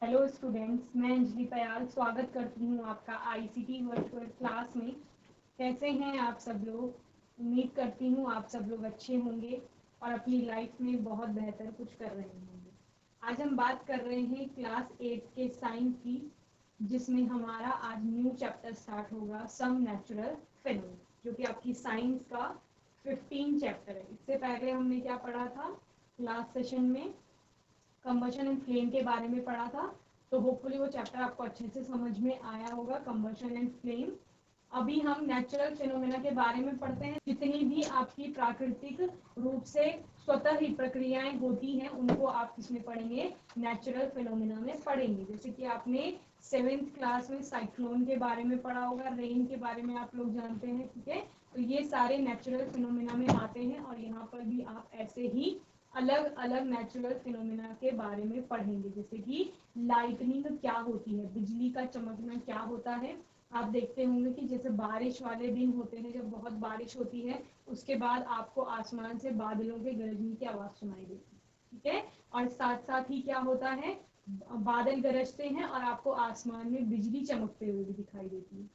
Hello students, मैं अंजलि पयाल स्वागत करती हूँ आपका आईसीटी वर्चुअल क्लास में। कैसे हैं आप सब लोग। उम्मीद करती हूँ आप सब लोग अच्छे होंगे और अपनी लाइफ में बहुत बेहतर कुछ कर रहे होंगे। आज हम बात कर रहे हैं क्लास 8 के साइंस की, जिसमें हमारा आज न्यू चैप्टर स्टार्ट होगा, सम नेचुरल फिनोमेना, जो कि आपकी साइंस का 15 चैप्टर है। इससे पहले हमने क्या पढ़ा था क्लास सेशन में, कंबशन एंड फ्लेम के बारे में पढ़ा था। तो होपफुली वो चैप्टर आपको अच्छे से समझ में आया होगा, कंबशन एंड फ्लेम। अभी हम नेचुरल फिनोमेना के बारे में पढ़ते हैं। जितनी भी आपकी प्राकृतिक रूप से स्वतः ही प्रक्रियाएं होती हैं, उनको आप किसमें पढ़ेंगे, नेचुरल फिनोमेना में पढ़ेंगे। जैसे कि आपने 7th क्लास में साइक्लोन के बारे में पढ़ा होगा, रेन के बारे में आप लोग जानते हैं, ठीक है। तो ये सारे नेचुरल फिनोमेना में आते हैं और यहाँ पर भी आप ऐसे ही अलग अलग नेचुरल फिनोमेना के बारे में पढ़ेंगे। जैसे कि लाइटनिंग क्या होती है, बिजली का चमकना क्या होता है। आप देखते होंगे कि जैसे बारिश वाले दिन होते हैं, जब बहुत बारिश होती है, उसके बाद आपको आसमान से बादलों के गरजने की आवाज सुनाई देती है, ठीक है। और साथ साथ ही क्या होता है, बादल गरजते हैं और आपको आसमान में बिजली चमकते हुए भी दिखाई देती है।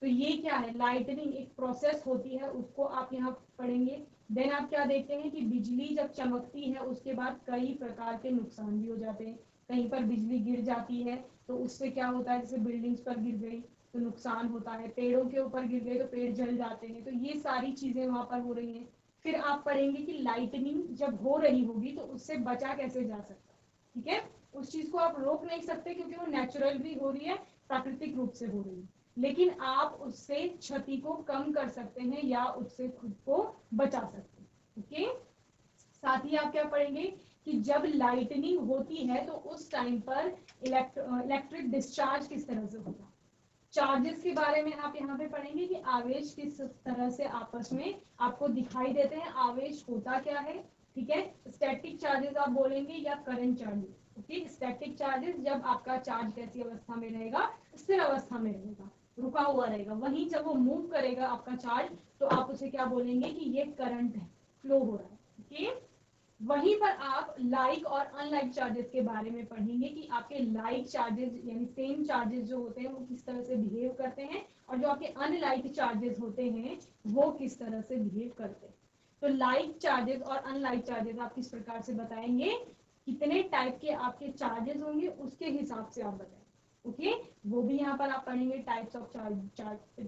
तो ये क्या है, लाइटनिंग एक प्रोसेस होती है, उसको आप यहाँ पढ़ेंगे। देन आप क्या देखते हैं कि बिजली जब चमकती है उसके बाद कई प्रकार के नुकसान भी हो जाते हैं। कहीं पर बिजली गिर जाती है तो उससे क्या होता है, जैसे बिल्डिंग्स पर गिर गई तो नुकसान होता है, पेड़ों के ऊपर गिर गए तो पेड़ जल जाते हैं। तो ये सारी चीजें वहां पर हो रही हैं। फिर आप पढ़ेंगे कि लाइटनिंग जब हो रही होगी तो उससे बचा कैसे जा सकता है, ठीक है। उस चीज को आप रोक नहीं सकते क्योंकि वो नेचुरल भी हो रही है, प्राकृतिक रूप से हो रही है, लेकिन आप उससे क्षति को कम कर सकते हैं या उससे खुद को बचा सकते हैं, ओके। साथ ही आप क्या पढ़ेंगे कि जब लाइटनिंग होती है तो उस टाइम पर इलेक्ट्रिक डिस्चार्ज किस तरह से होगा। चार्जेस के बारे में आप यहाँ पे पढ़ेंगे कि आवेश किस तरह से आपस में आपको दिखाई देते हैं, आवेश होता क्या है, ठीक है। स्टैटिक चार्जेस आप बोलेंगे या current charges, okay. Static charges जब आपका चार्ज कैसी अवस्था में रहेगा, स्थिर अवस्था में रहेगा, रुका हुआ रहेगा। वहीं जब वो मूव करेगा आपका चार्ज, तो आप उसे क्या बोलेंगे कि ये करंट है, फ्लो हो रहा है, ओके। वहीं पर आप लाइक और अनलाइक चार्जेस के बारे में पढ़ेंगे कि आपके लाइक चार्जेस यानी सेम चार्जेस जो होते हैं वो किस तरह से बिहेव करते हैं, और जो आपके अनलाइक चार्जेस होते हैं वो किस तरह से बिहेव करते हैं। तो लाइक चार्जेस और अनलाइक चार्जेस आप किस प्रकार से बताएंगे, कितने टाइप के आपके चार्जेस होंगे उसके हिसाब से आप बताएं, ओके। वो भी यहाँ पर आप पढ़ेंगे, टाइप्स ऑफ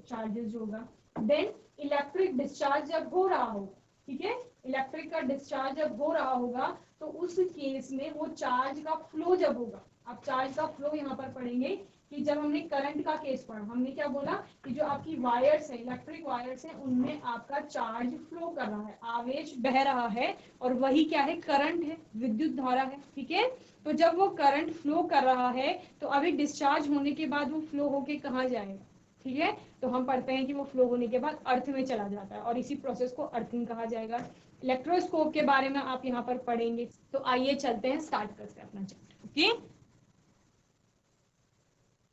चार्जेस जो होगा। देन इलेक्ट्रिक डिस्चार्ज जब हो रहा हो, ठीक है, इलेक्ट्रिक का डिस्चार्ज जब हो रहा होगा तो उस केस में वो चार्ज का फ्लो जब होगा, आप चार्ज का फ्लो यहाँ पर पढ़ेंगे कि जब हमने करंट का केस पढ़ा, हमने क्या बोला कि जो आपकी वायर्स है, इलेक्ट्रिक वायर्स है, उनमें आपका चार्ज फ्लो कर रहा है, आवेश बह रहा है, और वही क्या है, करंट है, विद्युत धारा है, ठीक है। तो जब वो करंट फ्लो कर रहा है तो अभी डिस्चार्ज होने के बाद वो फ्लो होके कहाँ जाएगा, ठीक है। तो हम पढ़ते हैं कि वो फ्लो होने के बाद अर्थ में चला जाता है और इसी प्रोसेस को अर्थिंग कहा जाएगा। इलेक्ट्रोस्कोप के बारे में आप यहाँ पर पढ़ेंगे। तो आइए चलते हैं, स्टार्ट करते हैं अपना चैप्टर, ओके।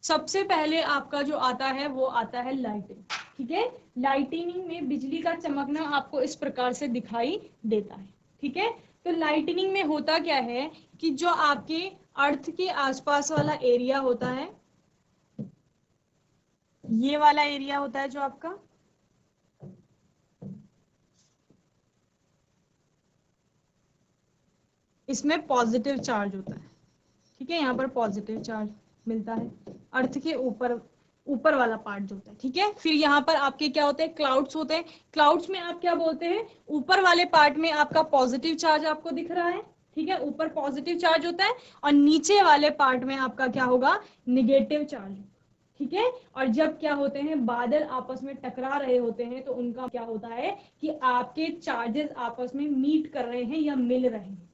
सबसे पहले आपका जो आता है वो आता है लाइटिंग, ठीक है। लाइटिनिंग में बिजली का चमकना आपको इस प्रकार से दिखाई देता है, ठीक है। तो लाइटनिंग में होता क्या है कि जो आपके अर्थ के आसपास वाला एरिया होता है, ये वाला एरिया होता है जो आपका, इसमें पॉजिटिव चार्ज होता है, ठीक है। यहाँ पर पॉजिटिव चार्ज मिलता है अर्थ के ऊपर, ऊपर वाला पार्ट जो होता है, ठीक है। फिर यहाँ पर आपके क्या होते हैं, क्लाउड्स होते हैं। क्लाउड्स में आप क्या बोलते हैं, ऊपर वाले पार्ट में आपका पॉजिटिव चार्ज आपको दिख रहा है, ठीक है, ऊपर पॉजिटिव चार्ज होता है, और नीचे वाले पार्ट में आपका क्या होगा, निगेटिव चार्ज, ठीक है। और जब क्या होते हैं, बादल आपस में टकरा रहे होते हैं तो उनका क्या होता है कि आपके चार्जेस आपस में मीट कर रहे हैं या मिल रहे हैं।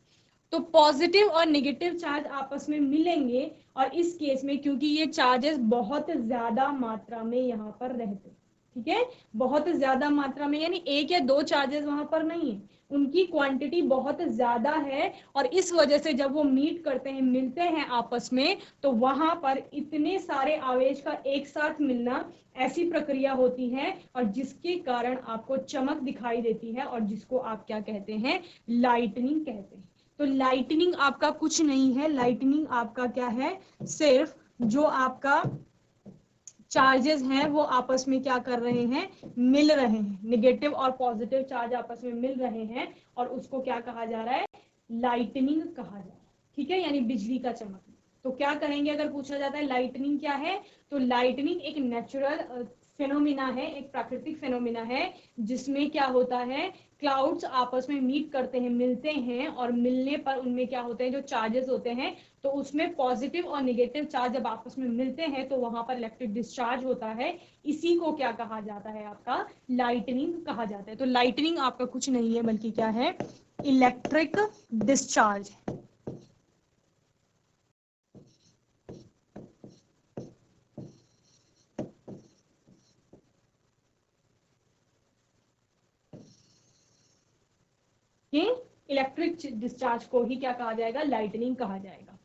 तो पॉजिटिव और नेगेटिव चार्ज आपस में मिलेंगे, और इस केस में क्योंकि ये चार्जेस बहुत ज्यादा मात्रा में यहाँ पर रहते, ठीक है, बहुत ज्यादा मात्रा में, यानी एक या दो चार्जेस वहां पर नहीं है, उनकी क्वांटिटी बहुत ज्यादा है, और इस वजह से जब वो मीट करते हैं, मिलते हैं आपस में, तो वहां पर इतने सारे आवेश का एक साथ मिलना, ऐसी प्रक्रिया होती है, और जिसके कारण आपको चमक दिखाई देती है, और जिसको आप क्या कहते हैं, लाइटनिंग कहते हैं। तो लाइटनिंग आपका कुछ नहीं है, लाइटनिंग आपका क्या है, सिर्फ जो आपका चार्जेस हैं वो आपस में क्या कर रहे हैं, मिल रहे हैं, निगेटिव और पॉजिटिव चार्ज आपस में मिल रहे हैं, और उसको क्या कहा जा रहा है, लाइटनिंग कहा जा रहा है। ठीक है, यानी बिजली का चमकना। तो क्या करेंगे अगर पूछा जाता है लाइटनिंग क्या है, तो लाइटनिंग एक नेचुरल फेनोमिना है, एक प्राकृतिक फेनोमिना है, जिसमें क्या होता है, क्लाउड्स आपस में मीट करते हैं, मिलते हैं, और मिलने पर उनमें क्या होते हैं, जो चार्जेस होते हैं, तो उसमें पॉजिटिव और नेगेटिव चार्ज जब आपस में मिलते हैं तो वहां पर इलेक्ट्रिक डिस्चार्ज होता है। इसी को क्या कहा जाता है, आपका लाइटनिंग कहा जाता है। तो लाइटनिंग आपका कुछ नहीं है बल्कि क्या है, इलेक्ट्रिक डिस्चार्ज। इलेक्ट्रिक डिस्चार्ज को ही क्या कहा जाएगा, लाइटनिंग कहा जाएगा।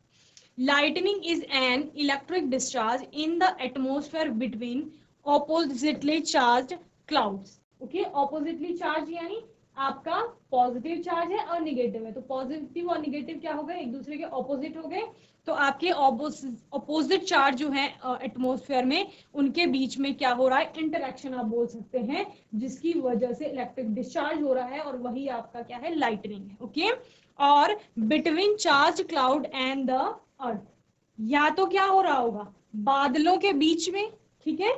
Lightning is an electric discharge in the atmosphere between oppositely charge clouds. Okay, oppositely charge यानी आपका पॉजिटिव चार्ज है और निगेटिव है, तो पॉजिटिव और निगेटिव क्या हो गए, एक दूसरे के ऑपोजिट हो गए। तो आपके ऑपोजिट चार्ज जो है एटमोस्फेयर में, उनके बीच में क्या हो रहा है, इंटरेक्शन आप बोल सकते हैं, जिसकी वजह से इलेक्ट्रिक डिस्चार्ज हो रहा है, और वही आपका क्या है, लाइटनिंग है। ओके, और between charge cloud and the earth, या तो क्या हो रहा होगा, बादलों के बीच में। ठीक है,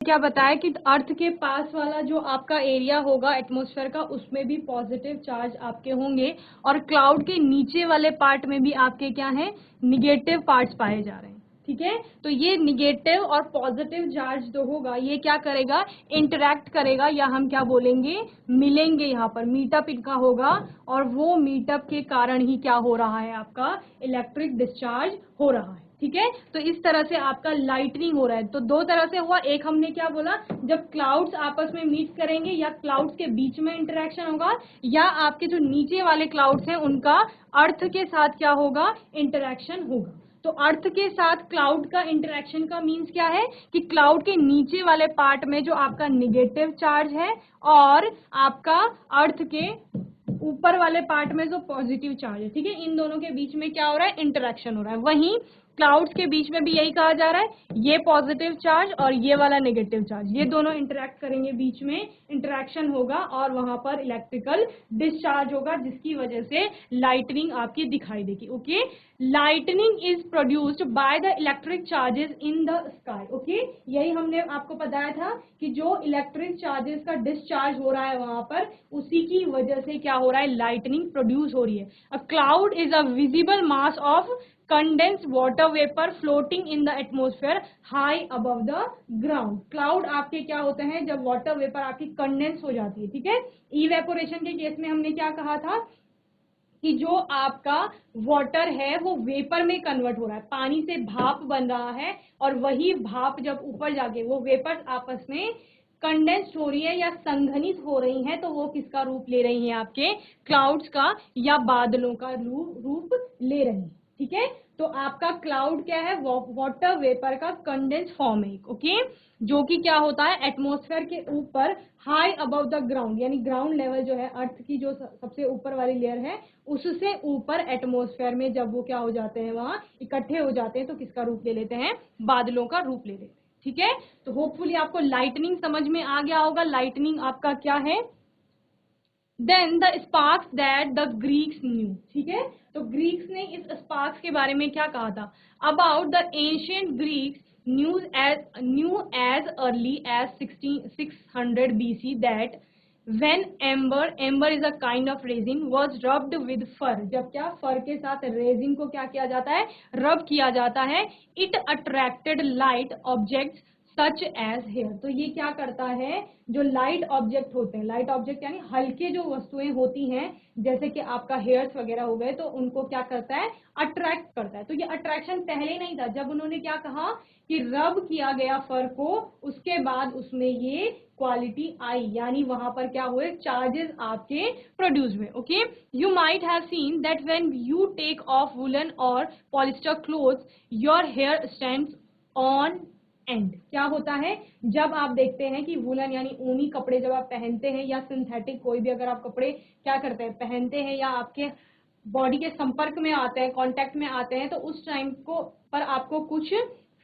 क्या बताया कि अर्थ के पास वाला जो आपका एरिया होगा एटमॉस्फेयर का, उसमें भी पॉजिटिव चार्ज आपके होंगे, और क्लाउड के नीचे वाले पार्ट में भी आपके क्या है, निगेटिव पार्ट्स पाए जा रहे हैं। ठीक है, तो ये निगेटिव और पॉजिटिव चार्ज जो होगा, ये क्या करेगा, इंटरैक्ट करेगा, या हम क्या बोलेंगे, मिलेंगे, यहाँ पर मीटअप इनका होगा, और वो मीटअप के कारण ही क्या हो रहा है, आपका इलेक्ट्रिक डिस्चार्ज हो रहा है। ठीक है, तो इस तरह से आपका लाइटनिंग हो रहा है। तो दो तरह से हुआ, एक हमने क्या बोला, जब क्लाउड्स आपस में मीट करेंगे, या क्लाउड्स के बीच में इंटरेक्शन होगा, या आपके जो नीचे वाले क्लाउड्स हैं उनका अर्थ के साथ क्या होगा, इंटरेक्शन होगा। तो अर्थ के साथ क्लाउड का इंटरेक्शन का मीन्स क्या है, कि क्लाउड के नीचे वाले पार्ट में जो आपका निगेटिव चार्ज है, और आपका अर्थ के ऊपर वाले पार्ट में जो पॉजिटिव चार्ज है, ठीक है, इन दोनों के बीच में क्या हो रहा है, इंटरेक्शन हो रहा है। वहीं क्लाउड्स के बीच में भी यही कहा जा रहा है, ये पॉजिटिव चार्ज और ये वाला नेगेटिव चार्ज, ये दोनों इंटरेक्ट करेंगे, बीच में इंटरेक्शन होगा, और वहां पर इलेक्ट्रिकल डिस्चार्ज होगा, जिसकी वजह से लाइटनिंग आपकी दिखाई देगी। Okay, lightning is produced by the electric charges in the sky. Okay, यही हमने आपको बताया था कि जो इलेक्ट्रिक चार्जेस का डिस्चार्ज हो रहा है वहां पर, उसी की वजह से क्या हो रहा है, लाइटनिंग प्रोड्यूस हो रही है। A cloud is a visible mass of condense water vapour floating in the atmosphere high above the ground. Cloud आपके क्या होते हैं, जब वाटर वेपर आपकी कंडेंस हो जाती है। ठीक है, इवेपोरेशन के केस में हमने क्या कहा था, कि जो आपका वाटर है वो वेपर में कन्वर्ट हो रहा है, पानी से भाप बन रहा है, और वही भाप जब ऊपर जाके वो वेपर्स आपस में कंडेंस्ड हो रही है या संघनित हो रही हैं, तो वो किसका रूप ले रही हैं, आपके क्लाउड्स का या बादलों का रूप ले रही हैं। ठीक है, तो आपका क्लाउड क्या है, वाटर वेपर का कंडेंस फॉर्म है। ओके, जो कि क्या होता है, एटमॉस्फेयर के ऊपर हाई अबव द ग्राउंड, यानी ग्राउंड लेवल जो है, अर्थ की जो सबसे ऊपर वाली लेयर है, उससे ऊपर एटमॉस्फेयर में जब वो क्या हो जाते हैं, वहां इकट्ठे हो जाते हैं, तो किसका रूप ले लेते हैं, बादलों का रूप ले लेते हैं। ठीक है, तो होपफुली आपको लाइटनिंग समझ में आ गया होगा, लाइटनिंग आपका क्या है। Then the sparks that the Greeks knew. ठीक है, तो ग्रीक्स ने इस स्पार्क्स के बारे में क्या कहा था, about the ancient Greeks knew as early as 600 BC that when amber is a kind of resin was rubbed with fur, जब क्या फर के साथ रेजिन को क्या किया जाता है, रब किया जाता है, it attracted light objects such as hair. तो ये क्या करता है, जो लाइट ऑब्जेक्ट होते हैं, लाइट ऑब्जेक्ट यानी हल्के जो वस्तुएं होती हैं, जैसे कि आपका हेयर्स वगैरह हो गए, तो उनको क्या करता है, अट्रैक्ट करता है। तो ये अट्रैक्शन पहले नहीं था, जब उन्होंने क्या कहा कि रब किया गया फर को, उसके बाद उसमें ये क्वालिटी आई, यानी वहां पर क्या हुए, चार्जेस आपके प्रोड्यूस हुए। Okay, you might have seen that when you take off woollen और polyester clothes your hair stands on end. क्या होता है, जब आप देखते हैं कि वुलन यानी ऊनी कपड़े जब आप पहनते हैं, या सिंथेटिक कोई भी अगर आप कपड़े क्या करते हैं, पहनते हैं, या आपके बॉडी के संपर्क में आते हैं, कांटेक्ट में आते हैं, तो उस टाइम को पर आपको कुछ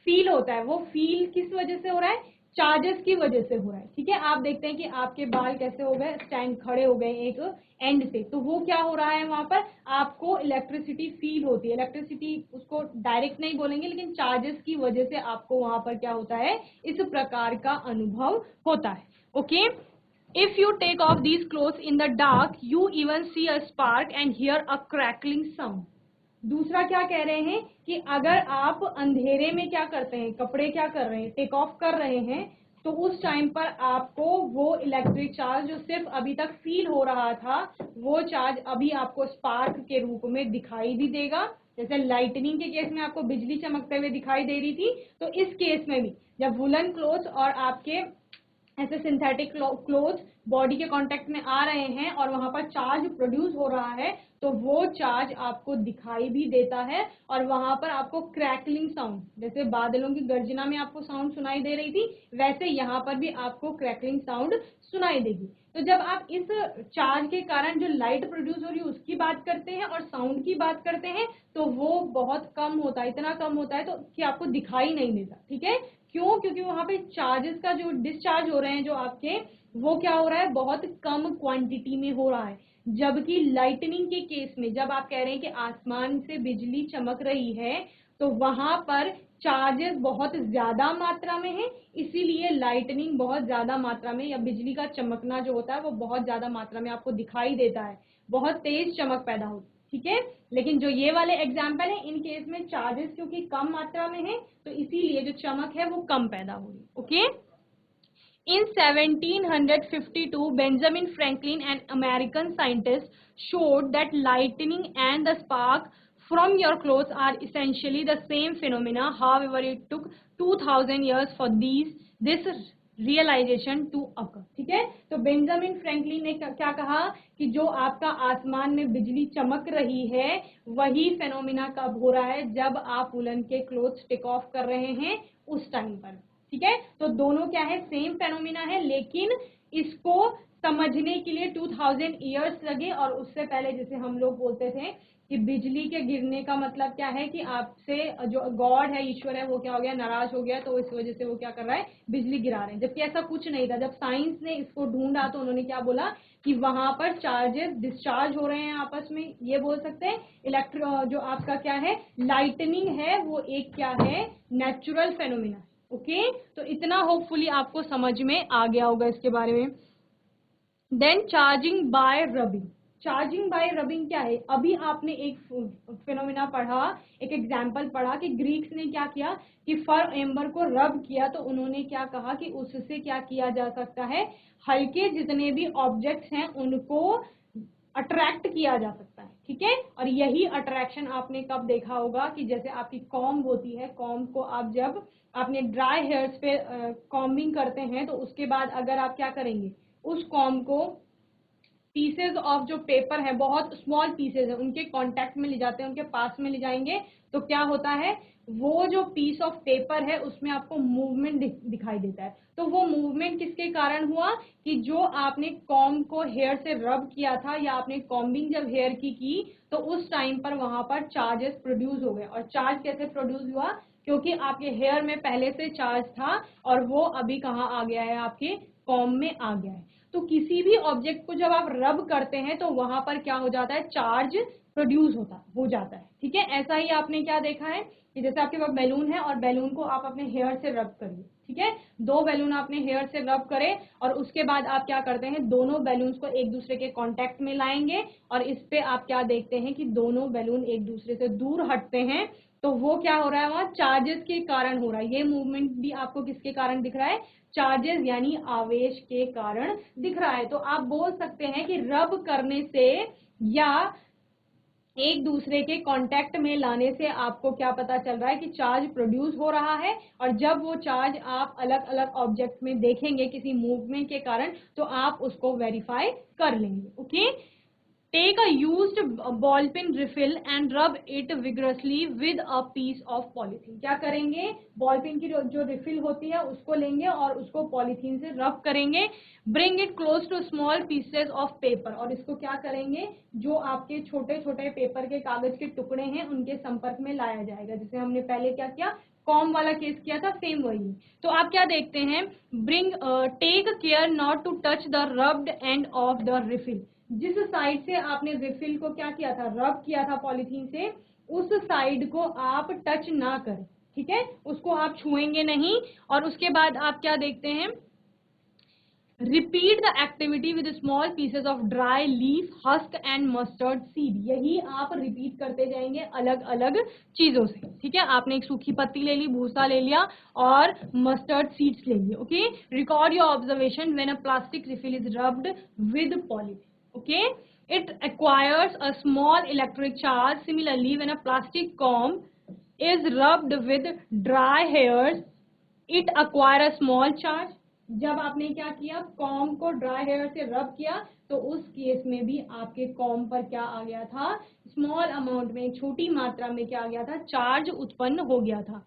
फील होता है। वो फील किस वजह से हो रहा है? चार्जेस की वजह से हो रहा है। ठीक है, आप देखते हैं कि आपके बाल कैसे हो गए, स्टैंड खड़े हो गए एक एंड से, तो वो क्या हो रहा है, वहां पर आपको इलेक्ट्रिसिटी फील होती है। इलेक्ट्रिसिटी उसको डायरेक्ट नहीं बोलेंगे, लेकिन चार्जेस की वजह से आपको वहां पर क्या होता है, इस प्रकार का अनुभव होता है। Okay, if you take off these clothes in the dark, you even see a spark and hear a crackling sound. दूसरा क्या कह रहे हैं कि अगर आप अंधेरे में क्या करते हैं, कपड़े क्या कर रहे हैं, टेक ऑफ कर रहे हैं, तो उस टाइम पर आपको वो इलेक्ट्रिक चार्ज जो सिर्फ अभी तक फील हो रहा था, वो चार्ज अभी आपको स्पार्क के रूप में दिखाई भी देगा। जैसे लाइटनिंग के केस में आपको बिजली चमकते हुए दिखाई दे रही थी, तो इस केस में भी जब वुलन क्लोथ्स और आपके ऐसे सिंथेटिक क्लोथ बॉडी के कांटेक्ट में आ रहे हैं और वहां पर चार्ज प्रोड्यूस हो रहा है, तो वो चार्ज आपको दिखाई भी देता है और वहां पर आपको क्रैकलिंग साउंड, जैसे बादलों की गर्जना में आपको साउंड सुनाई दे रही थी, वैसे यहाँ पर भी आपको क्रैकलिंग साउंड सुनाई देगी। तो जब आप इस चार्ज के कारण जो लाइट प्रोड्यूस हो रही है उसकी बात करते हैं और साउंड की बात करते हैं, तो वो बहुत कम होता है, इतना कम होता है तो कि आपको दिखाई नहीं देता। ठीक है, क्यों? क्योंकि वहां पे चार्जेस का जो डिस्चार्ज हो रहे हैं जो आपके, वो क्या हो रहा है, बहुत कम क्वांटिटी में हो रहा है। जबकि लाइटनिंग के केस में जब आप कह रहे हैं कि आसमान से बिजली चमक रही है, तो वहां पर चार्जेस बहुत ज्यादा मात्रा में है, इसीलिए लाइटनिंग बहुत ज्यादा मात्रा में या बिजली का चमकना जो होता है वो बहुत ज्यादा मात्रा में आपको दिखाई देता है, बहुत तेज चमक पैदा होती है। ठीक है, लेकिन जो ये वाले एग्जाम्पल है, इन केस में चार्जेस क्योंकि कम मात्रा में है, तो इसीलिए जो चमक है वो कम पैदा हो रही है। Okay, in 1752 Benjamin Franklin, an American scientist, showed that lightning and the spark from your clothes are essentially the same phenomena. However, it took 2000 years for this realisation to occur. ठीक है, तो बेंजामिन फ्रैंकलिन ने क्या कहा कि जो आपका आसमान में बिजली चमक रही है, वही फेनोमिना कब हो रहा है, जब आप वुलन के क्लोथ्स टेक ऑफ कर रहे हैं उस टाइम पर। ठीक है, तो दोनों क्या है, सेम फेनोमिना है, लेकिन इसको समझने के लिए 2000 ईयर्स लगे। और उससे पहले जैसे हम लोग बोलते थे कि बिजली के गिरने का मतलब क्या है कि आपसे जो गॉड है, ईश्वर है, वो क्या हो गया, नाराज हो गया, तो इस वजह से वो क्या कर रहा है, बिजली गिरा रहे हैं। जबकि ऐसा कुछ नहीं था। जब साइंस ने इसको ढूंढा तो उन्होंने क्या बोला कि वहां पर चार्जेस डिस्चार्ज हो रहे हैं आपस में, ये बोल सकते हैं। जो आपका क्या है, लाइटनिंग है, वो एक क्या है, नेचुरल फेनोमिना। ओके, तो इतना होपफुली आपको समझ में आ गया होगा इसके बारे में। Then charging by rubbing. Charging by rubbing क्या है? अभी आपने एक फिनोमिना पढ़ा, एक एग्जाम्पल पढ़ा कि ग्रीक्स ने क्या किया कि फर एम्बर को रब किया, तो उन्होंने क्या कहा कि उससे क्या किया जा सकता है, हल्के जितने भी ऑब्जेक्ट्स हैं उनको अट्रैक्ट किया जा सकता है। ठीक है, और यही अट्रैक्शन आपने कब देखा होगा कि जैसे आपकी कॉम्ब होती है, कॉम्ब को आप जब आपने ड्राई हेयर्स पे कॉम्बिंग करते हैं, तो उसके बाद अगर आप क्या करेंगे, उस कॉम्ब को पीसेज ऑफ जो पेपर है, बहुत स्मॉल पीसेज है, उनके कांटेक्ट में ले जाते हैं, उनके पास में ले जाएंगे, तो क्या होता है, वो जो पीस ऑफ पेपर है उसमें आपको मूवमेंट दिखाई देता है। तो वो मूवमेंट किसके कारण हुआ कि जो आपने कॉम्ब को हेयर से रब किया था या आपने कॉम्बिंग जब हेयर की तो उस टाइम पर वहां पर चार्जेस प्रोड्यूस हो गए। और चार्ज कैसे प्रोड्यूस हुआ? क्योंकि आपके हेयर में पहले से चार्ज था और वो अभी कहाँ आ गया है, आपके कॉम्ब में आ गया है। तो किसी भी ऑब्जेक्ट को जब आप रब करते हैं तो वहां पर क्या हो जाता है, चार्ज प्रोड्यूस हो जाता है। ठीक है, ऐसा ही आपने क्या देखा है कि जैसे आपके पास बैलून है और बैलून को आप अपने हेयर से रब करिए। ठीक है, दो बैलून आपने हेयर से रब करे और उसके बाद आप क्या करते हैं, दोनों बैलून्स को एक दूसरे के कांटेक्ट में लाएंगे और इस पे आप क्या देखते हैं कि दोनों बैलून एक दूसरे से दूर हटते हैं। तो वो क्या हो रहा है, वहां चार्जेस के कारण हो रहा है। ये मूवमेंट भी आपको किसके कारण दिख रहा है, चार्जेस यानी आवेश के कारण दिख रहा है। तो आप बोल सकते हैं कि रब करने से या एक दूसरे के कांटेक्ट में लाने से आपको क्या पता चल रहा है कि चार्ज प्रोड्यूस हो रहा है। और जब वो चार्ज आप अलग अलग ऑब्जेक्ट में देखेंगे किसी मूवमेंट के कारण, तो आप उसको वेरीफाई कर लेंगे। Okay, take a used ball pen refill and rub it vigorously with a piece of polythene. क्या करेंगे, बॉल पेन की जो रिफिल होती है उसको लेंगे और उसको पॉलीथीन से रब करेंगे। Bring it close to small pieces of paper, और इसको क्या करेंगे, जो आपके छोटे छोटे पेपर के कागज के टुकड़े हैं उनके संपर्क में लाया जाएगा। जैसे हमने पहले क्या किया, कॉम वाला केस किया था, सेम वही। तो आप क्या देखते हैं, bring take care not to touch the rubbed end of the refill. जिस साइड से आपने रिफिल को क्या किया था, रब किया था पॉलीथीन से, उस साइड को आप टच ना करें, ठीक है, उसको आप छुएंगे नहीं। और उसके बाद आप क्या देखते हैं, repeat the activity with small pieces of dry leaf husk and mustard seed. यही आप रिपीट करते जाएंगे अलग अलग चीजों से, ठीक है। आपने एक सूखी पत्ती ले ली, भूसा ले लिया और मस्टर्ड सीड्स ले लिए, okay. Record your observation when a plastic refill is rubbed with polythene, okay, it acquires a small electric charge. Similarly, when a plastic comb is rubbed with dry hairs, it acquires a small charge. जब आपने क्या किया, com को dry hair से रब किया, तो उस केस में भी आपके कॉम पर क्या आ गया था, स्मॉल अमाउंट में, छोटी मात्रा में क्या आ गया था, चार्ज उत्पन्न हो गया था।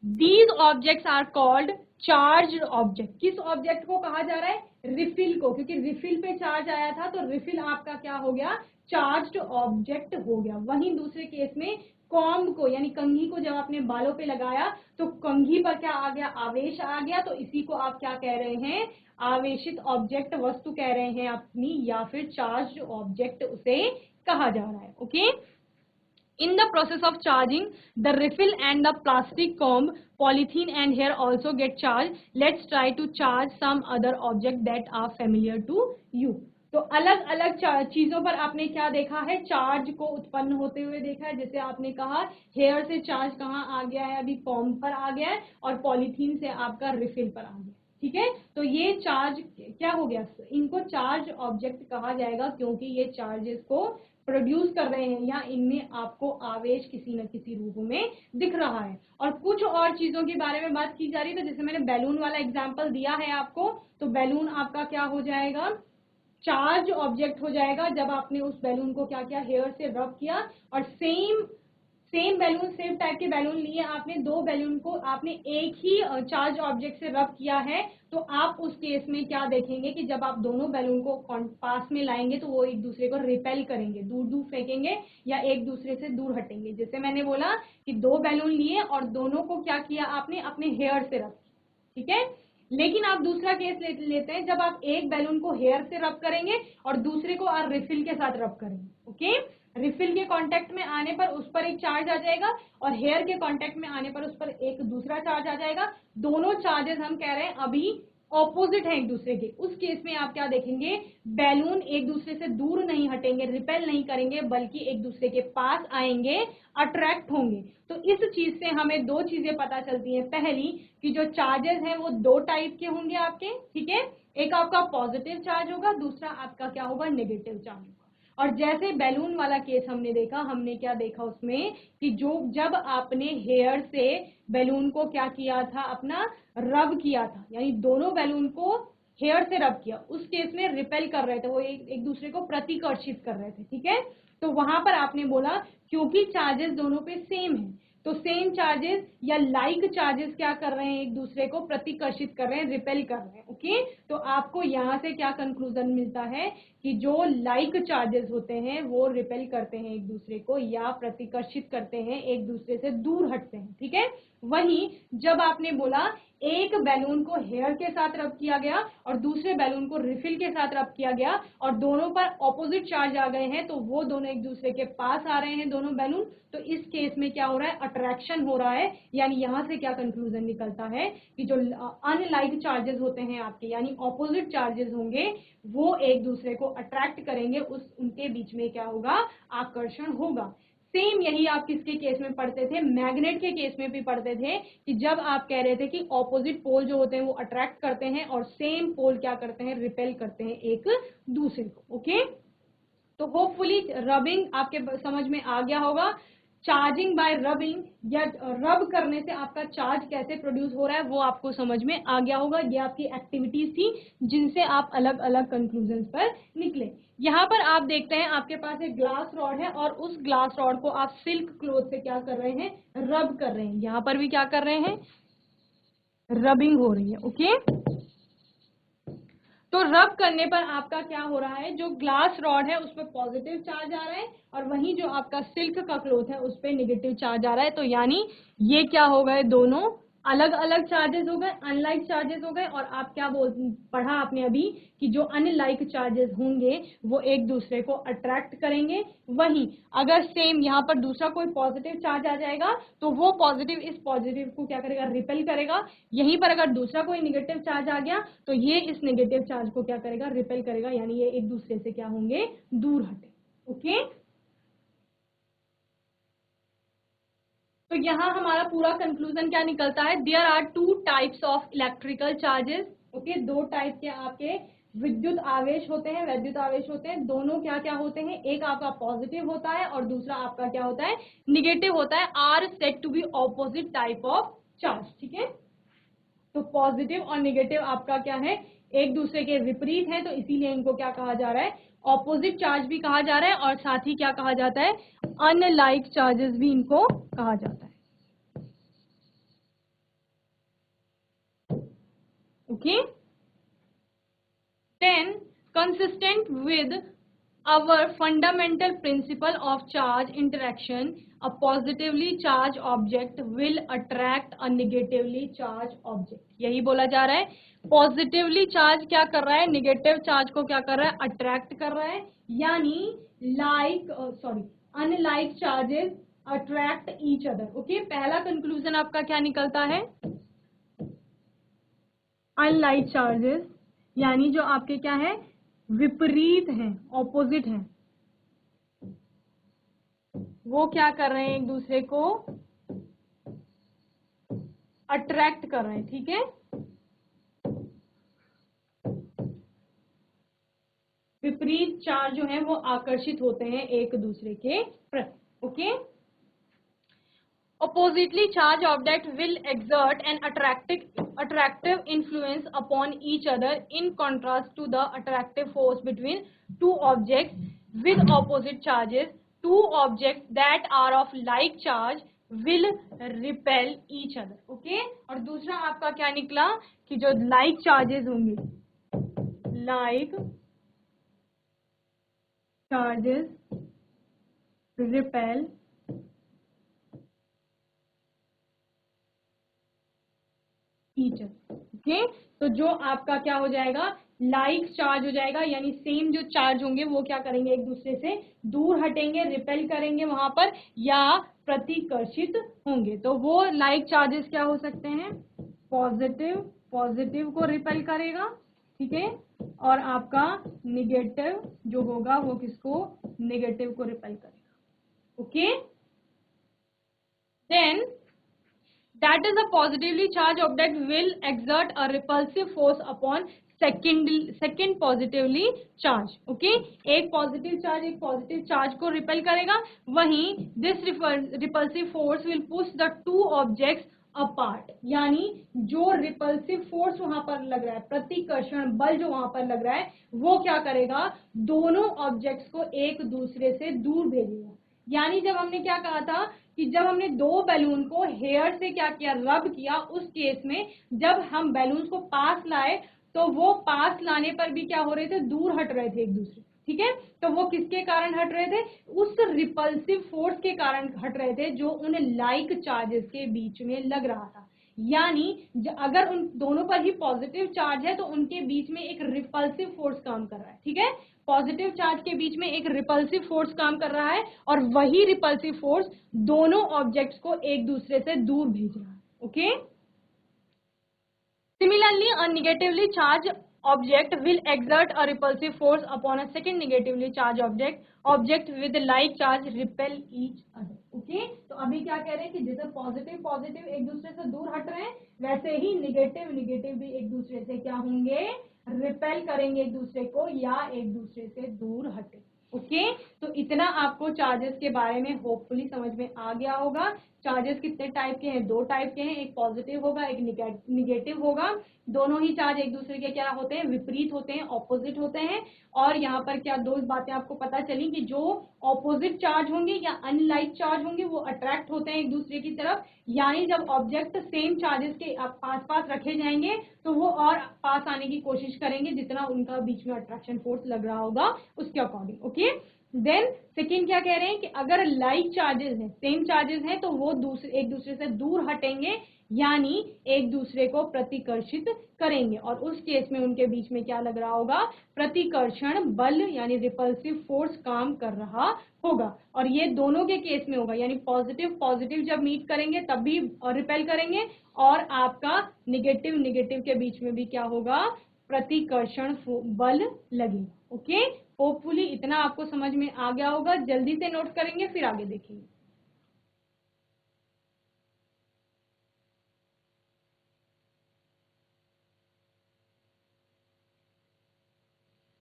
These objects are called charged object। किस ऑब्जेक्ट को कहा जा रहा है, रिफिल को, क्योंकि रिफिल पे चार्ज आया था तो रिफिल आपका क्या हो गया, चार्ज्ड ऑब्जेक्ट हो गया। वहीं दूसरे केस में कॉम्ब को यानी कंघी को जब आपने बालों पे लगाया तो कंघी पर क्या आ गया, आवेश आ गया, तो इसी को आप क्या कह रहे हैं, आवेशित ऑब्जेक्ट वस्तु कह रहे हैं अपनी, या फिर चार्ज्ड ऑब्जेक्ट उसे कहा जा रहा है, okay. In the process of charging, the refill and the plastic comb, polythene and hair also get charged. Let's try to charge some other object that are familiar to you. तो अलग अलग चीजों पर आपने क्या देखा है, चार्ज को उत्पन्न होते हुए देखा है। जैसे आपने कहा हेयर से चार्ज कहाँ आ गया है, अभी कॉम्ब पर आ गया है, और पॉलीथीन से आपका रिफिल पर आ गया, ठीक है। तो ये चार्ज क्या हो गया, इनको चार्ज ऑब्जेक्ट कहा जाएगा, क्योंकि ये चार्जेस को प्रोड्यूस कर रहे हैं, या इनमें आपको आवेश किसी न किसी रूप में दिख रहा है। और कुछ और चीजों के बारे में बात की जा रही है, तो जैसे मैंने बैलून वाला एग्जांपल दिया है आपको, तो बैलून आपका क्या हो जाएगा, चार्ज ऑब्जेक्ट हो जाएगा। जब आपने उस बैलून को क्या किया, हेयर से रब किया, और सेम बैलून, सेम टाइप के बैलून लिए आपने, दो बैलून को आपने एक ही चार्ज ऑब्जेक्ट से रब किया है, तो आप उस केस में क्या देखेंगे कि जब आप दोनों बैलून को पास में लाएंगे तो वो एक दूसरे को रिपेल करेंगे, दूर दूर फेंकेंगे या एक दूसरे से दूर हटेंगे। जैसे मैंने बोला कि दो बैलून लिए और दोनों को क्या किया आपने, अपने हेयर से रब, ठीक है। लेकिन आप दूसरा केस लेते हैं, जब आप एक बैलून को हेयर से रब करेंगे और दूसरे को आप रिफिल के साथ रब करेंगे, ओके। रिफिल के कांटेक्ट में आने पर उस पर एक चार्ज आ जाएगा, और हेयर के कांटेक्ट में आने पर उस पर एक दूसरा चार्ज आ जाएगा। दोनों चार्जेस हम कह रहे हैं अभी ऑपोजिट है एक दूसरे के। उस केस में आप क्या देखेंगे, बैलून एक दूसरे से दूर नहीं हटेंगे, रिपेल नहीं करेंगे, बल्कि एक दूसरे के पास आएंगे, अट्रैक्ट होंगे। तो इस चीज से हमें दो चीजें पता चलती हैं। पहली कि जो चार्जेस हैं वो दो टाइप के होंगे आपके, ठीक है। एक आपका पॉजिटिव चार्ज होगा, दूसरा आपका क्या होगा, नेगेटिव चार्ज होगा। और जैसे बैलून वाला केस हमने देखा, हमने क्या देखा उसमें कि जब आपने हेयर से बैलून को क्या किया था, अपना रब किया था, यानी दोनों बैलून को हेयर से रब किया, उस केस में रिपेल कर रहे थे, वो एक दूसरे को प्रतिकर्षित कर रहे थे, ठीक है। तो वहां पर आपने बोला क्योंकि चार्जेस दोनों पे सेम है, तो सेम चार्जेस या लाइक चार्जेस क्या कर रहे हैं, एक दूसरे को प्रतिकर्षित कर रहे हैं, रिपेल कर रहे हैं, ओके। तो आपको यहाँ से क्या कंक्लूजन मिलता है कि जो लाइक चार्जेस होते हैं वो रिपेल करते हैं एक दूसरे को, या प्रतिकर्षित करते हैं, एक दूसरे से दूर हटते हैं, ठीक है। वहीं जब आपने बोला एक बैलून को हेयर के साथ रब किया गया और दूसरे बैलून को रिफिल के साथ रब किया गया, और दोनों पर ऑपोजिट चार्ज आ गए हैं, तो वो दोनों एक दूसरे के पास आ रहे हैं दोनों बैलून, तो इस केस में क्या हो रहा है, अट्रैक्शन हो रहा है। यानी यहां से क्या कंक्लूजन निकलता है कि जो अनलाइक चार्जेस होते हैं आपके, यानी ऑपोजिट चार्जेस होंगे, वो एक दूसरे को अट्रैक्ट करेंगे, उनके बीच में क्या होगा, आकर्षण होगा। सेम यही आप किसके केस में पढ़ते थे, मैग्नेट के केस में भी पढ़ते थे, कि जब आप कह रहे थे कि ऑपोजिट पोल जो होते हैं वो अट्रैक्ट करते हैं और सेम पोल क्या करते हैं, रिपेल करते हैं एक दूसरे को, ओके। तो होपफुली रबिंग आपके समझ में आ गया होगा। चार्जिंग बाय रबिंग या रब करने से आपका चार्ज कैसे प्रोड्यूस हो रहा है वो आपको समझ में आ गया होगा। ये आपकी एक्टिविटीज थी जिनसे आप अलग अलग कंक्लूजन पर निकले। यहाँ पर आप देखते हैं आपके पास एक ग्लास रॉड है और उस ग्लास रॉड को आप सिल्क क्लॉथ से क्या कर रहे हैं, रब कर रहे हैं। यहाँ पर भी क्या कर रहे हैं, रबिंग हो रही है। ओके, तो रब करने पर आपका क्या हो रहा है, जो ग्लास रॉड है उस पर पॉजिटिव चार्ज आ रहा है और वहीं जो आपका सिल्क का क्लॉथ है उस पर नेगेटिव चार्ज आ रहा है। तो यानी ये क्या हो गए, दोनों अलग अलग चार्जेस हो गए, अनलाइक चार्जेस हो गए। और आप क्या पढ़ा आपने अभी कि जो अनलाइक चार्जेस होंगे वो एक दूसरे को अट्रैक्ट करेंगे। वहीं अगर सेम यहाँ पर दूसरा कोई पॉजिटिव चार्ज आ जाएगा तो वो पॉजिटिव इस पॉजिटिव को क्या करेगा, रिपेल करेगा। यहीं पर अगर दूसरा कोई नेगेटिव चार्ज आ गया तो ये इस नेगेटिव चार्ज को क्या करेगा, रिपेल करेगा। यानी ये एक दूसरे से क्या होंगे, दूर हटे। ओके, तो यहाँ हमारा पूरा कंक्लूजन क्या निकलता है, there are two types of electrical charges. Okay, दो टाइप के आपके विद्युत आवेश होते हैं, वैद्युत आवेश होते हैं। दोनों क्या क्या होते हैं, एक आपका पॉजिटिव होता है और दूसरा आपका क्या होता है, निगेटिव होता है। Are said to be opposite type of charge. ठीक है, तो पॉजिटिव और निगेटिव आपका क्या है, एक दूसरे के विपरीत है, तो इसीलिए इनको क्या कहा जा रहा है, ऑपोजिट चार्ज भी कहा जा रहा है। और साथ ही क्या कहा जाता है, अनलाइक चार्जेस भी इनको कहा जाता है। Okay, then consistent with our fundamental principle of charge interaction, a positively charged object will attract a negatively charged object. यही बोला जा रहा है, पॉजिटिवली चार्ज क्या कर रहा है, निगेटिव चार्ज को क्या कर रहा है, अट्रैक्ट कर रहा है। यानी unlike charges attract each other. Okay, पहला कंक्लूजन आपका क्या निकलता है, अनलाइक चार्जेस यानी जो आपके क्या है, विपरीत हैं, ऑपोजिट हैं, वो क्या कर रहे हैं, एक दूसरे को अट्रैक्ट कर रहे हैं। ठीक है, विपरीत चार्ज जो है वो आकर्षित होते हैं एक दूसरे के प्रति। Okay, oppositely charged object will exert an attractive influence upon each other in contrast to the attractive force between two objects with opposite charges. Two objects that are of like charge will repel each other. Okay, और दूसरा आपका क्या निकला कि जो like charges होंगे, like charges repel each other. Okay, तो जो आपका क्या हो जाएगा, लाइक चार्ज हो जाएगा, यानी सेम जो चार्ज होंगे वो क्या करेंगे, एक दूसरे से दूर हटेंगे, रिपेल करेंगे वहां पर, या प्रतिकर्षित होंगे। तो वो लाइक चार्जेस क्या हो सकते हैं, पॉजिटिव को रिपेल करेगा। ठीक है, और आपका निगेटिव जो होगा वो किसको, नेगेटिव को रिपेल करेगा। Okay, then that is a positively charged object will exert a repulsive force upon second positively charged. Okay, एक पॉजिटिव चार्ज एक पॉजिटिव चार्ज को रिपेल करेगा, वहीं this repulsive force will push the two objects apart. यानी जो repulsive force वहां पर लग रहा है, प्रतिकर्षण बल जो वहां पर लग रहा है, वो क्या करेगा, दोनों ऑब्जेक्ट्स को एक दूसरे से दूर भेजेगा। यानी जब हमने क्या कहा था कि जब हमने दो बैलून को हेयर से क्या किया, रब किया, उस केस में जब हम बैलून को पास लाए तो वो पास लाने पर भी क्या हो रहे थे, दूर हट रहे थे एक दूसरे। ठीक है, तो वो किसके कारण हट रहे थे, उस रिपल्सिव फोर्स के कारण हट रहे थे जो उन लाइक चार्जेस के बीच में लग रहा था। यानी अगर उन दोनों पर ही पॉजिटिव चार्ज है तो उनके बीच में एक रिपल्सिव फोर्स काम कर रहा है। ठीक है, पॉजिटिव चार्ज के बीच में एक रिपल्सिव फोर्स काम कर रहा है और वही रिपल्सिव फोर्स दोनों ऑब्जेक्ट्स को एक दूसरे से दूर भेज रहा है। Okay, similarly a negatively charge object will exert a repulsive force upon a second negatively charged object with like charge repel each other. Okay, तो अभी क्या कह रहे हैं कि जैसे पॉजिटिव एक दूसरे से दूर हट रहे हैं, वैसे ही निगेटिव भी एक दूसरे से क्या होंगे, रिपेल करेंगे एक दूसरे को, या एक दूसरे से दूर हटे। ओके, तो इतना आपको चार्जेस के बारे में होपफुली समझ में आ गया होगा। चार्जेस कितने टाइप के हैं? 2 टाइप के हैं, एक पॉजिटिव होगा, एक निगेटिव होगा। दोनों ही चार्ज एक दूसरे के क्या होते हैं? विपरीत होते हैं, ऑपोजिट होते हैं। और यहाँ पर क्या 2 बातें आपको पता चली कि जो ऑपोजिट चार्ज होंगे या अनलाइक चार्ज होंगे वो अट्रैक्ट होते हैं एक दूसरे की तरफ, यानी जब ऑब्जेक्ट सेम चार्जेस के पास पास रखे जाएंगे तो वो और पास आने की कोशिश करेंगे जितना उनका बीच में अट्रैक्शन फोर्स लग रहा होगा उसके अकॉर्डिंग। ओके, देन सेकेंड क्या कह रहे हैं कि अगर लाइक चार्जेस हैं, सेम चार्जेस हैं, तो वो एक दूसरे से दूर हटेंगे, यानी एक दूसरे को प्रतिकर्षित करेंगे, और उस केस में उनके बीच में क्या लग रहा होगा? प्रतिकर्षण बल यानी रिपल्सिव फोर्स काम कर रहा होगा। और ये दोनों के केस में होगा, यानी पॉजिटिव पॉजिटिव जब मीट करेंगे तब भी रिपेल करेंगे, और आपका निगेटिव निगेटिव के बीच में भी क्या होगा? प्रतिकर्षण बल लगेगा। ओके, होपफुली इतना आपको समझ में आ गया होगा। जल्दी से नोट करेंगे फिर आगे देखेंगे।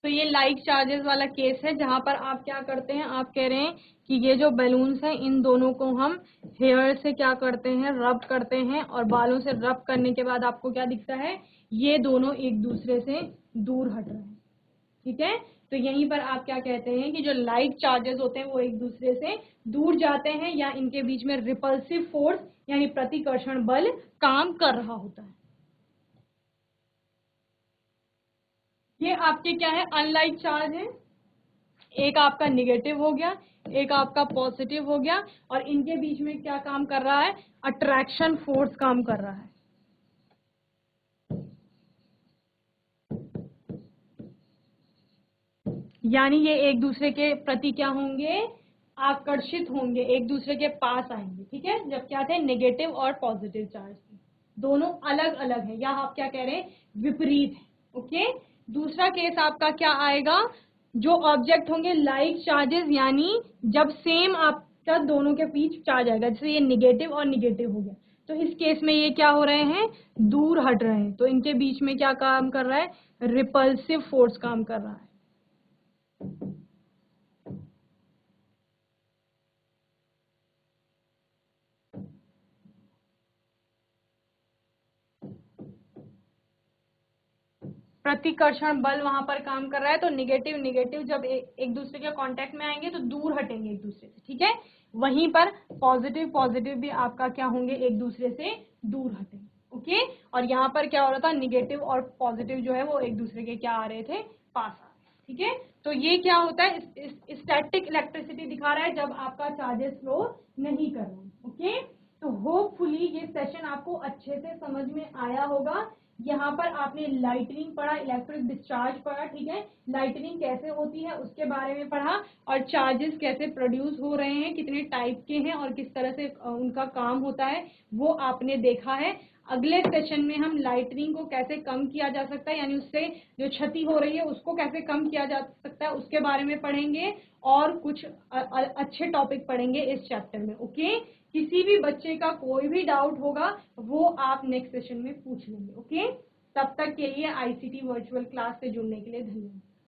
तो ये लाइक चार्जेस वाला केस है जहां पर आप क्या करते हैं? आप कह रहे हैं कि ये जो बैलून्स हैं इन दोनों को हम हेयर से क्या करते हैं? रब करते हैं, और बालों से रब करने के बाद आपको क्या दिखता है? ये दोनों एक दूसरे से दूर हट रहे हैं। ठीक है, तो यहीं पर आप क्या कहते हैं कि जो लाइक चार्जेस होते हैं वो एक दूसरे से दूर जाते हैं, या इनके बीच में रिपल्सिव फोर्स यानी प्रतिकर्षण बल काम कर रहा होता है। ये आपके क्या है? अनलाइक चार्ज है। एक आपका निगेटिव हो गया, एक आपका पॉजिटिव हो गया, और इनके बीच में क्या काम कर रहा है? अट्रैक्शन फोर्स काम कर रहा है। यानी ये एक दूसरे के प्रति क्या होंगे? आकर्षित होंगे, एक दूसरे के पास आएंगे। ठीक है, जब क्या थे? नेगेटिव और पॉजिटिव चार्ज थे, दोनों अलग अलग है, या आप क्या कह रहे हैं? विपरीत है। ओके, दूसरा केस आपका क्या आएगा? जो ऑब्जेक्ट होंगे लाइक चार्जेस, यानी जब सेम आपका दोनों के बीच चार्ज आएगा, जैसे ये निगेटिव और निगेटिव हो गया, तो इस केस में ये क्या हो रहे हैं? दूर हट रहे हैं, तो इनके बीच में क्या काम कर रहा है? रिपल्सिव फोर्स काम कर रहा है। प्रतिकर्षण बल वहां पर काम कर रहा है, तो निगेटिव निगेटिव जब एक दूसरे के कांटेक्ट में आएंगे तो दूर हटेंगे एक दूसरे से। ठीक है, वहीं पर पॉजिटिव पॉजिटिव भी आपका क्या होंगे? एक दूसरे से दूर हटेंगे। ओके, और यहाँ पर क्या हो रहा था? निगेटिव और पॉजिटिव जो है वो एक दूसरे के क्या आ रहे थे? पास आ रहे। ठीक है, तो ये क्या होता है? स्टैटिक इलेक्ट्रिसिटी दिखा रहा है जब आपका चार्जेस फ्लो नहीं कर रहा है। ओके, तो होपफुली ये सेशन आपको अच्छे से समझ में आया होगा। यहाँ पर आपने लाइटनिंग पढ़ा, इलेक्ट्रिक डिस्चार्ज पढ़ा। ठीक है, लाइटनिंग कैसे होती है उसके बारे में पढ़ा, और चार्जेस कैसे प्रोड्यूस हो रहे हैं, कितने टाइप के हैं और किस तरह से उनका काम होता है वो आपने देखा है। अगले सेशन में हम लाइटनिंग को कैसे कम किया जा सकता है, यानी उससे जो क्षति हो रही है उसको कैसे कम किया जा सकता है उसके बारे में पढ़ेंगे, और कुछ अच्छे टॉपिक पढ़ेंगे इस चैप्टर में। ओके, किसी भी बच्चे का कोई भी डाउट होगा वो आप नेक्स्ट सेशन में पूछ लेंगे। ओके, तब तक के लिए आईसीटी वर्चुअल क्लास से जुड़ने के लिए धन्यवाद।